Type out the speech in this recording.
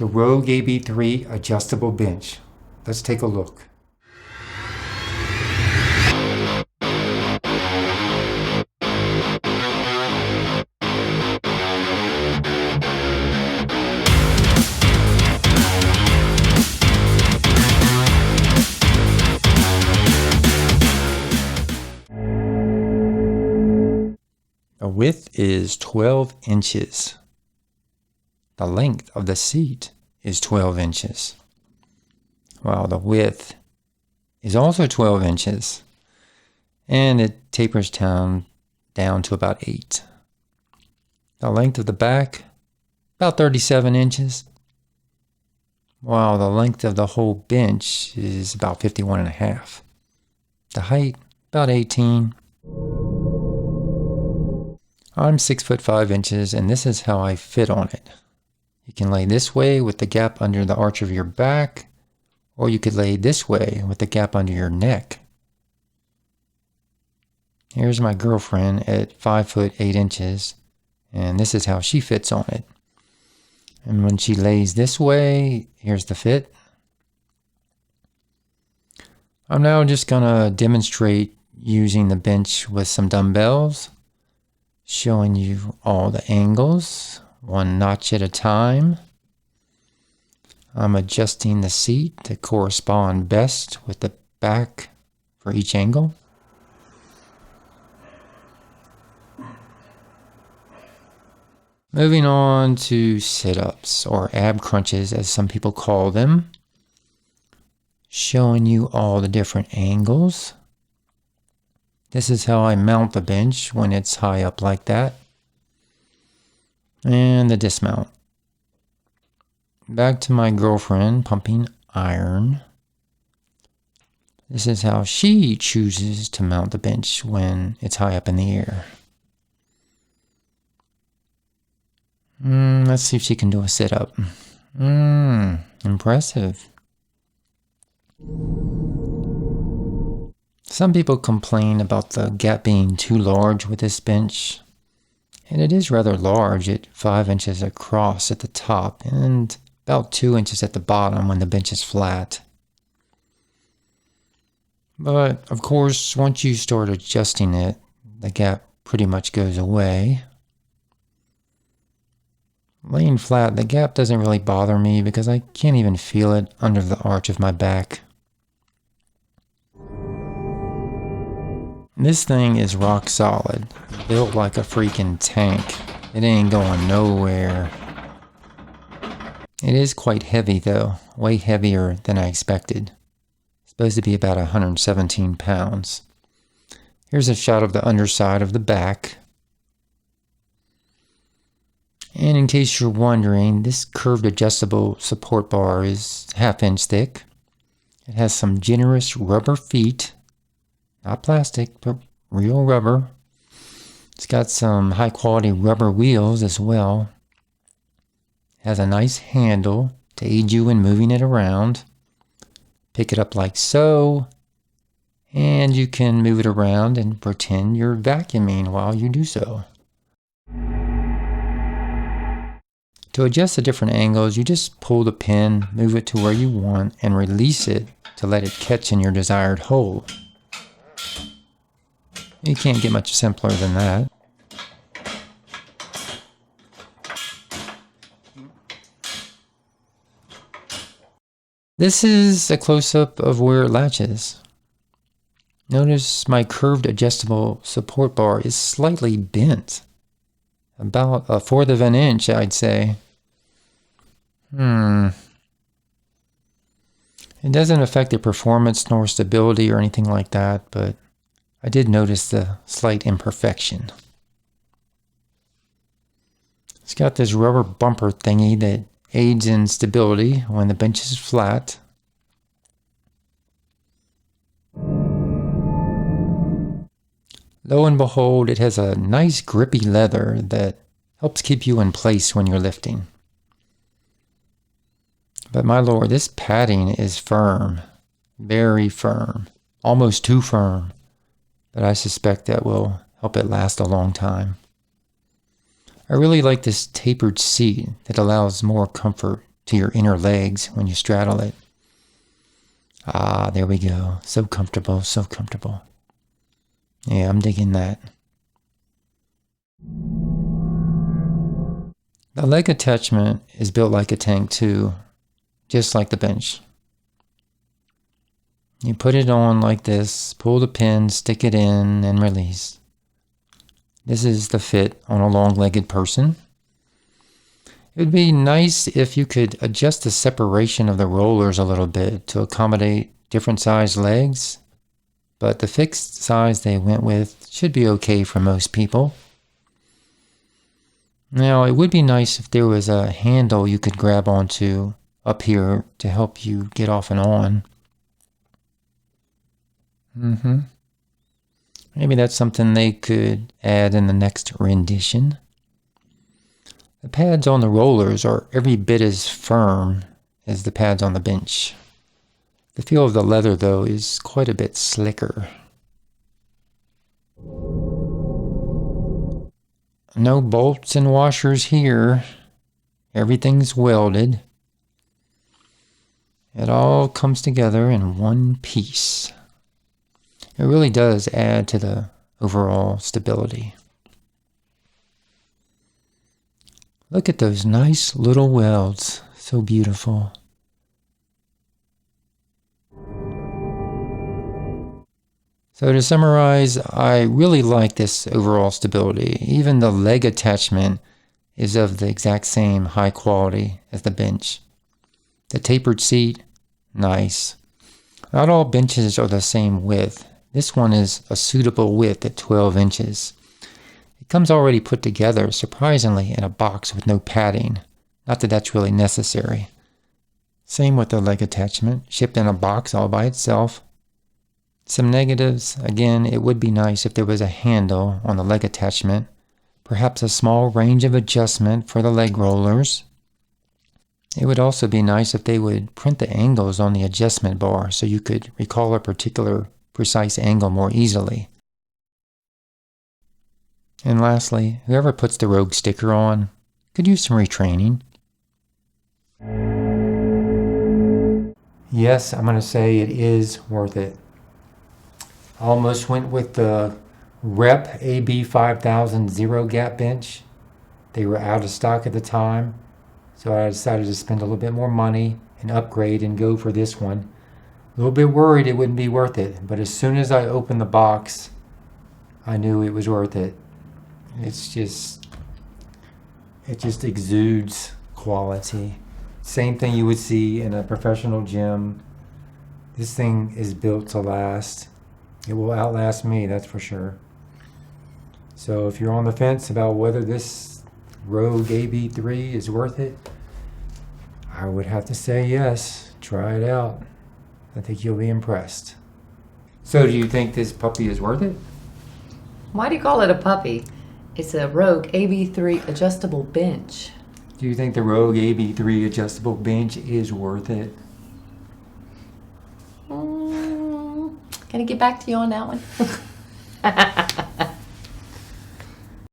the Rogue AB-3 adjustable bench. Let's take a look. The width is 12 inches. The length of the seat is 12 inches. While the width is also 12 inches. And it tapers down to about 8. The length of the back, about 37 inches. While the length of the whole bench is about 51.5. The height, about 18. I'm 6'5" and this is how I fit on it. You can lay this way with the gap under the arch of your back, or you could lay this way with the gap under your neck. Here's my girlfriend at 5'8", and this is how she fits on it. And when she lays this way, here's the fit. I'm now just gonna demonstrate using the bench with some dumbbells, showing you all the angles, one notch at a time. I'm adjusting the seat to correspond best with the back for each angle. Moving on to sit-ups, or ab crunches as some people call them. Showing you all the different angles. This is how I mount the bench when it's high up like that. And the dismount. Back to my girlfriend pumping iron. This is how she chooses to mount the bench when it's high up in the air. Let's see if she can do a sit-up. Impressive. Some people complain about the gap being too large with this bench, and it is rather large at 5 inches across at the top and about 2 inches at the bottom when the bench is flat. But of course, once you start adjusting it, the gap pretty much goes away. Laying flat, the gap doesn't really bother me because I can't even feel it under the arch of my back. This thing is rock solid, built like a freaking tank. It ain't going nowhere. It is quite heavy though, way heavier than I expected. It's supposed to be about 117 pounds. Here's a shot of the underside of the back. And in case you're wondering, this curved adjustable support bar is 1/2 inch thick. It has some generous rubber feet. Not plastic, but real rubber. It's got some high quality rubber wheels as well. It has a nice handle to aid you in moving it around. Pick it up like so, and you can move it around and pretend you're vacuuming while you do so. To adjust the different angles, you just pull the pin, move it to where you want, and release it to let it catch in your desired hole. You can't get much simpler than that. This is a close-up of where it latches. Notice my curved adjustable support bar is slightly bent. About 1/4 of an inch, I'd say. It doesn't affect the performance nor stability or anything like that, but I did notice the slight imperfection. It's got this rubber bumper thingy that aids in stability when the bench is flat. Lo and behold, it has a nice grippy leather that helps keep you in place when you're lifting. But my lord, this padding is firm, very firm, almost too firm. But I suspect that will help it last a long time. I really like this tapered seat that allows more comfort to your inner legs when you straddle it. Ah, there we go. So comfortable, so comfortable. Yeah, I'm digging that. The leg attachment is built like a tank too, just like the bench. You put it on like this, pull the pin, stick it in, and release. This is the fit on a long-legged person. It would be nice if you could adjust the separation of the rollers a little bit to accommodate different sized legs, but the fixed size they went with should be okay for most people. Now, it would be nice if there was a handle you could grab onto up here to help you get off and on. Maybe that's something they could add in the next rendition. The pads on the rollers are every bit as firm as the pads on the bench. The feel of the leather, though, is quite a bit slicker. No bolts and washers here. Everything's welded. It all comes together in one piece. It really does add to the overall stability. Look at those nice little welds. So beautiful. So to summarize, I really like this overall stability. Even the leg attachment is of the exact same high quality as the bench. The tapered seat, nice. Not all benches are the same width. This one is a suitable width at 12 inches. It comes already put together, surprisingly, in a box with no padding. Not that that's really necessary. Same with the leg attachment, shipped in a box all by itself. Some negatives, again, it would be nice if there was a handle on the leg attachment, perhaps a small range of adjustment for the leg rollers. It would also be nice if they would print the angles on the adjustment bar so you could recall a particular precise angle more easily. And lastly, whoever puts the Rogue sticker on could use some retraining. Yes, I'm going to say it is worth it. I almost went with the Rep AB-5000 Zero Gap bench. They were out of stock at the time, so I decided to spend a little bit more money and upgrade and go for this one. A little bit worried it wouldn't be worth it, but as soon as I opened the box, I knew it was worth it. It just exudes quality. Same thing you would see in a professional gym. This thing is built to last. It will outlast me, that's for sure. So if you're on the fence about whether this Rogue AB-3 is worth it, I would have to say yes. Try it out. I think you'll be impressed. So do you think this puppy is worth it? Why do you call it a puppy? It's a Rogue AB-3 adjustable bench. Do you think the Rogue AB-3 adjustable bench is worth it? Can I get back to you on that one?